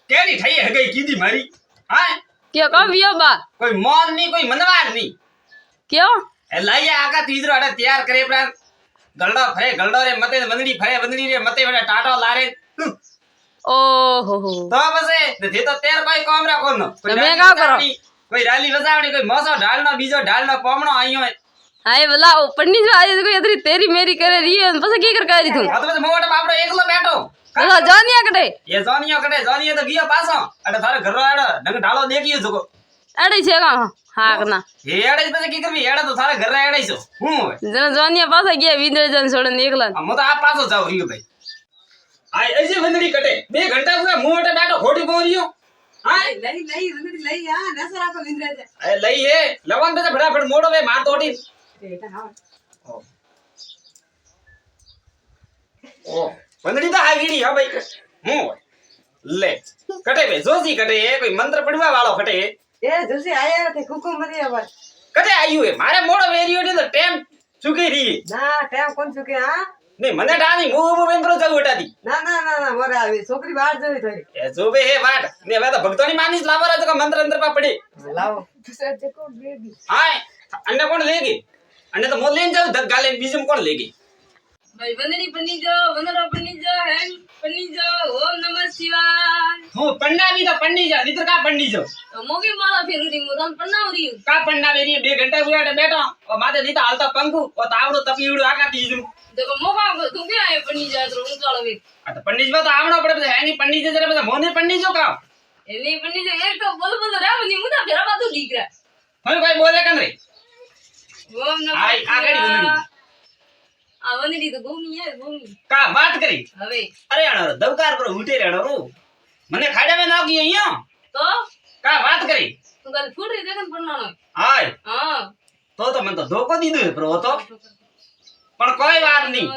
કેરી થઈ હે ગઈ કીધી મારી હા કયો કા વિયો બા કોઈ મોન ની કોઈ મનવાર ની કયો એ લઈ આકા તીજરો અડે તૈયાર કરે પ્રાણ ગલડો ફરે ગલડો રે મતે વંદડી ફરે વંદડી રે મતે વડે ટાટો લારે ઓહો હો તો બસે તે તો તેર કોઈ કામ રાખો ન તમે કામ કરો કોઈ રાલી વજાવણી કોઈ મોસો ઢાળનો બીજો ઢાળનો પોમણો આયો હાય ભલા પન્ની જો આજે કોઈ અદરી તેરી મેરી કરે રહી અને પછી કી કર કરી તું આ તો પછી મોટો બાપડો એકલો બેઠો ભલા જાનિયા કડે એ જાનિયો કડે જાનિયો તો ગયો પાછો અડે તારે ઘર આડો નંગ ઢાળો દેખ્યો જકો અડે છે કા હા કના એ એડે પછી કી કરવી એડે તો તારે ઘર એડે છો હું હોય જન જાનિયા પાછા ગયા વિંદરજન છોડને એકલા મો તો આ પાછો જાવ રહ્યો ભાઈ આ એજી વંદડી કટે 2 ઘંટા પૂરા મોટે બેઠો ખોટી બોલ્યો હા લઈ વંદડી લઈ આ નસર આપો વિંદરાજે એ લઈ હે લવન તો ફટાફટ મોડો વે માર તોડી બેટા હા ઓ વંદડી તો હાવીડી હા ભાઈ હું હોય લે કટે બે જોસી કટે એ કોઈ મંત્ર પડવા વાળો કટે એ જોસી આયા તે કુકુ મરી હવે કટે આયુ એ મારે મોડો વેરિયો ને તો ટેમ ચૂકી રહી ના ટેમ કોણ છું કે હા ને મને ડાની મૂવ વેન્દ્રો જગ ઉટાડી ના મોરે આવી છોકરી બહાર જવી થઈ એ જોબે હે વાટ ને હવે તો ભક્તોની માની લાવરા તો મંત્ર અંતર પા પડી લાવો દુસર જે કોણ બેબી હાય અન્ને કોણ લેગી અન્ને તો મો લેન જાવ ધક ગાલે બીજું કોણ લેગી ભાઈ વંદની પન્ની જો વંદરો પન્ની જો હેન પન્ની જો ઓમ નમઃ શિવાય હું પન્નાવી તો પન્ની જા નિત્ર કા પન્ની જો તો મોગી માળા ફેરુરી મુરન પન્નાવરી કા પન્નાવે રી 2 ઘંટા ઉડાડે બેઠો ઓ માથે દીતા હાલતા પંગુ ઓ તાવડો તપીવડો આકા દીજું देखो मोका તું કે આય પન્ની જાય તો હું ચાલો વે આ તો પન્ની જો તો આવણો પડે હે ની પન્ની જે જરા બધા મોને પન્ની જો કા એની પન્ની જો એક તો બોલ બોલ રાવની મુદા ફેરા બાતું દીકરા હવે કોઈ બોલે કંદરે ઓમ નમઃ આય આગળી વંદડી આ વંદડી તો ગોમી હે ગોમી કા વાત કરી હવે અરે અણો દવકાર પર ઉઠે રેણો રો મને ખાડા મે નાખી અહીંયા તો કા વાત કરી તું કાલ ફૂટરી દેખન પન્નાનો હાય હા તો મને તો ધોકો દીધો હે પ્રો તો પણ કોઈ વાત નહીં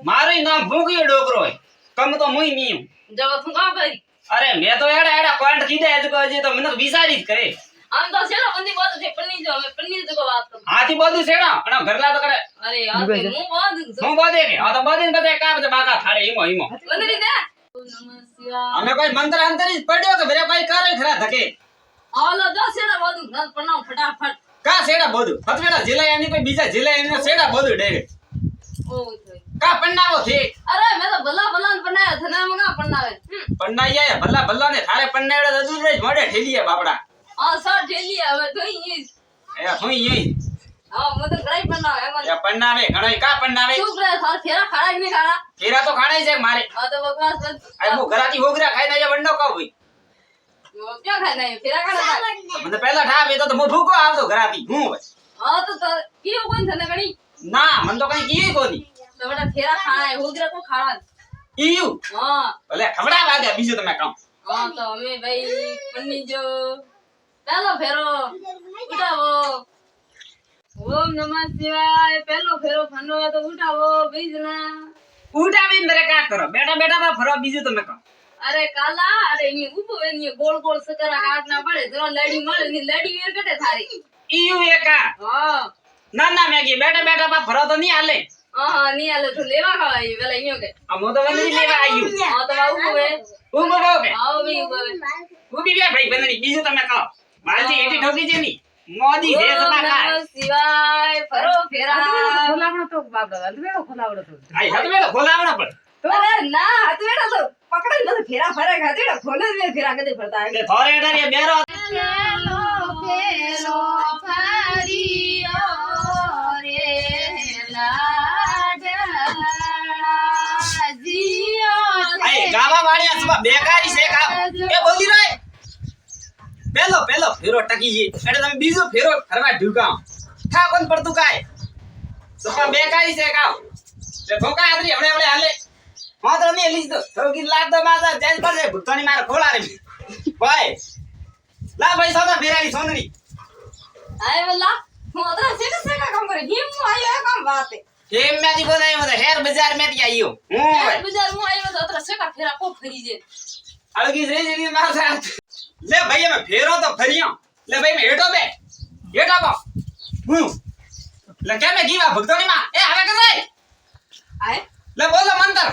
મારું નામ ભૂક્યો ડોકરો હે કમ તો મુઈ નહીં જબ તું કા કરી અરે મે તો એડા કોન્ટ કીધે હજ કહે તો મને વિચારી જ કરે આમ તો છેલો બંદી બોલ છે પન્ની જો અમે પન્ની જો વાત કર હાથી બધું છેડા અને ઘરલા તો કરે અરે યાર હું બોલ હું બોદે કે આ તો બોદે ને બધા કામ છે બાકા થાડે ઈમો વંદડી દે ઓમ નમઃ શિવાય અમે કોઈ મંત્ર અંતરી જ પડ્યો કે ભરે કોઈ કરે ખરા ધકે આલો દો છેડા બધું ઘર પન્નાવ ફટાફટ કા છેડા બધું હતવેડા જિલ્લા એની કોઈ બીજા જિલ્લા એની છેડા બધું ડેરે ઓ કા પન્નાવો છે અરે મે તો ભલા ભલા પન્નાયા થના મગા પન્નાવે પન્નાઈ આયા ભલા ને થારે પન્નાવડા દદુર રે મોડે ઠેલીએ બાપડા આ સર ઠેલી હવે તોઈ એ થોઈ ઈ હા મત ગ્રાઈ પન્નાવે એમાં એ પન્નાવે ઘણોય કા પન્નાવે શું કરે સર ફેરા ખાડા કે નહીં ખાડા કેરા તો ખાણે છે મારે આ તો બકવાસ બસ આ મો ઘરાતી હોગરા ખાઈ દઈએ વંડો કા હોય ક્યાં ખાય નહીં ફેરા ખાડા મને પહેલા ઠાવ એ તો મો ભૂકો આવતો ઘરાતી હું હોય હા તો કેવું કોણ થને ગણી ના મન તો કઈ કી કોની તો બેટા ફેરા ખાડા હોગરા કો ખાડા ઈયુ હા ભલે ખમડા વાગ્યા બીજું તમે કામ હા તો અમે ભાઈ પન્ની જો પહેલો ફેરો ઉઠાવો ઓમ નમઃ શિવાય પહેલો ફેરો ફંડો તો ઉઠાવો બીજના ઉડાવી મેરે કા કરો બેટા માં ફરો બીજું તમે કામ અરે કાલા અરે ની ઉભો એની ગોળ ગોળ સકરા કાટ ના પડે જો લડી મળે ની લડી વેર કટે થારી ઈયુ એકા હા ના મેગી બેટા માં ફરો તો નહીં હાલે હા ની આલે તો લેવા ખાવાય પેલા અહીંયા કે આ મો તો વંદરી લેવા આયુ હા તો ઉભો હે ઉભો બહુ કે આવો બી ઉભો હે ઉભી બે ભાઈ વંદરી બીજું તમે ખાઓ મારી એટી ઠોકી છે ની મોદી છે સભા ખાય ઓમ નમઃ શિવાય ફરો ફેરા ખોલાવણો તો બાબા અલવેડો ખોલાવડો તો આઈ હતવેલો ખોલાવણા પણ અરે ના હતવેડા તો પકડે નથી ફેરા ફરે હતવેડા ખોલે જ ફેરા કદે ફરતા એટલે થોરે એટારી બેરો ફેરો ફરિયો રે લાડલા જીઓ આઈ ગાવા વાળિયા સભા બેકારી છે કામ એ બોલી રે પેલો ફેરો ટકી છે એટલે તમે બીજો ફેરો ફરવા ઢુકાઓ થા કોણ પડતું કાય સભા બેકારી છે કામ તે ધોકા આદરી હમણે હાલે માત્ર ને લીજ દો થોકી લાડ દો માતા જેલ પર છે ભૂતની માર ખોળા રે ભાઈ લા ભાઈ સાદા ફેરારી સોનરી આય વલ્લા હું અદરા સેકા કામ કરે હિમ હું આયો કામ વાતે કેમ મેથી બોલાય મને હેર બજાર મેથી આયો હું બજાર હું આયો તો અદરા સેકા ફેરા કો ફરી જે અળગી રે જેવી માર સાથ લે ભાઈ અમે ફેરો તો ફરિયો લે ભાઈ મે હેઠો બે હેઠો બો હું લે કેમે ગીવા ભક્તોની માં એ હવે કે જાય આય લે બોલો મંતર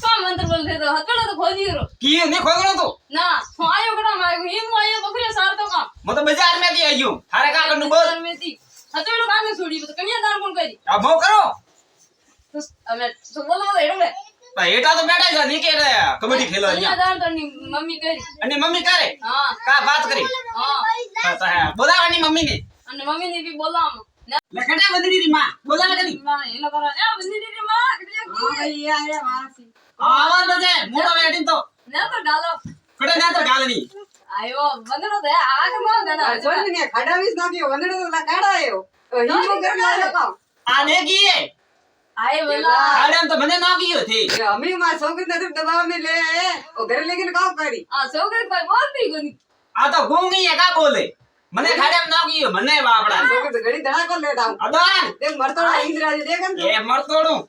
કા મંત્ર બોલ દે તો હતડો તો ખોલી રો કી ની ખોગણો તો ના હું આયો કડા માં હિમ આયો બકરી સારતો કામ હું તો બજાર में થી આવ્યો હારે કા કરનું બોલ મેથી હતોડો કામે છોડી તો કન્યા દાન કોણ કરી આ મો કરો તો અમે તો બોલો એડે તો એટા તો બેઠા છે ની કે કબડ્ડી ખેલો કન્યા અહીંયા દાન તની મમ્મી કરી અને મમ્મી કરે હા કા વાત કરી હા તો બોલાવાની મમ્મી ને અને મમ્મી ને બી બોલામ લખડા બંદડી રી માં બોલાવે કદી માં એલા કરા એ બંદી રે માં હા ભાઈ આયા વાસી આવાજ છે મોટો બેઠીન તો ના તો ગાલો કડે ના તો ગાલની આયો બંદરો દે આગ માં દેના છોડી ને ખાડાવીસ નાખ્યો વંદડો તો કાઢાયો તો હિમો ઘર લાવ્યો કામ આ ને કીએ આય બોલા આડમ તો મને ના કીયો થી એ અમી માં છોકરી નથી દબાવ में ले ओ घर लेकिन काम करी આ છોકરી કોઈ બોલતી કોની આ તો ગૂંગી હે કા બોલે મને ખાડમ ના કીયો મને બાપડા છોકરી તો ઘડી ધડા કર લેતા હું અદાન તે મરતોડા ઇન્દ્રાજી દેખન તો એ મરતોડું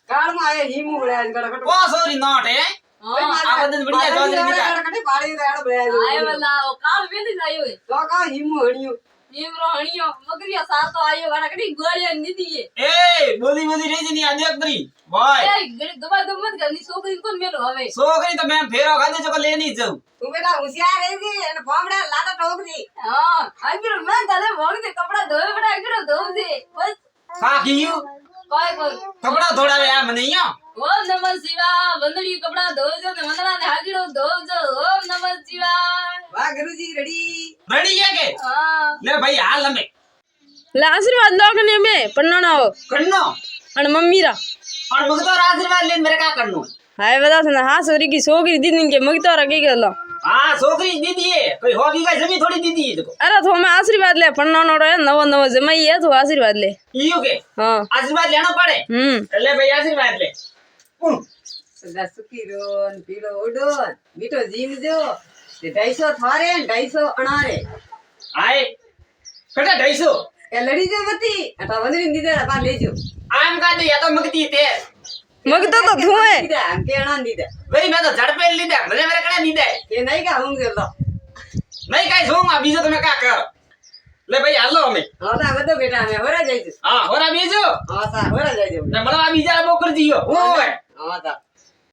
કાળ માં આયા હિમો બળ્યા ગડકટ ઓ સોરી નોટ હે આ બધું બઢિયા જોજરી નીકળ્યા ગડકટ પાડી રેડ બળ્યા આય બોલા ઓ કાલ વેલી જાયો હે તો કા હિમો હણ્યો ઈમરો હણિયો મગરિયા સાતો આયો ગાડા કડી ગોળિયા નીધી એ બોલી બોલી રેજી ની આ દેખ બરી બોય એ ગડી દબા દબ મત કર ની છોકરી કોણ મેલો હવે છોકરી તો મેં ફેરો ખાધે છે કે લેની જાઉં તું બેટા હોશિયાર રહેજી અને ફોમડા લાતો ઠોકજી હા આગળ મેં તને વળતે કપડા ધોય બડા આગળ ધોવજે બસ કા કીયું કોઈ કોઈ કપડા ધોડાવે આ મને અહીંયા ઓમ નમઃ શિવાય બંદડી કપડા ધોજો ને વંદના ને આગળ ધોજો ઓમ નમઃ શિવાય વાહ ગુરુજી રેડી રેડી હે કે હા લે ભાઈ હાલ અમે લે આશીર્વાદ લો કે ને બે પન્નાનો કન્નો અને મમ્મી રા और मग तो आशीर्वाद लेन मेरे का करनो હાય બધા છે ને હા સોરી की છોકરી દીદી કે મગતો રા કે ગેલો हां छोकरी दीदी है कोई हो भी गई जमीन थोड़ी दीदी है देखो અરે તો અમે આશીર્વાદ લે પન્નાનો રે નવો નવો જમાઈ હે તો આશીર્વાદ લે ईयो के હા आशीर्वाद लेना पड़े ले भाई आशीर्वाद ले સદા સુખી રો ને પીળો ઓડો મીઠો જીમ જો તે 250 થારે ને 250 અણારે आए कटा 250 એ લડી જો મતી આ વંદરી દીધા પા લેજો आम का दे या तो मगती ते મગતો તો તું હે દીધા આમ કે અણા દીધા भाई मैं तो झड़ पे लीदा મને मेरे कड़ा नी दे એ નહીં કા હું ગયો नहीं काई जो मा बीजो તમે કા કર ले भाई हालो અમે હા તા બધો બેટા અમે હોરા જઈશું हां होरा बीजो હા તા હોરા જઈજો ને મળવા બીજા બોકર જીયો ઓય હા તા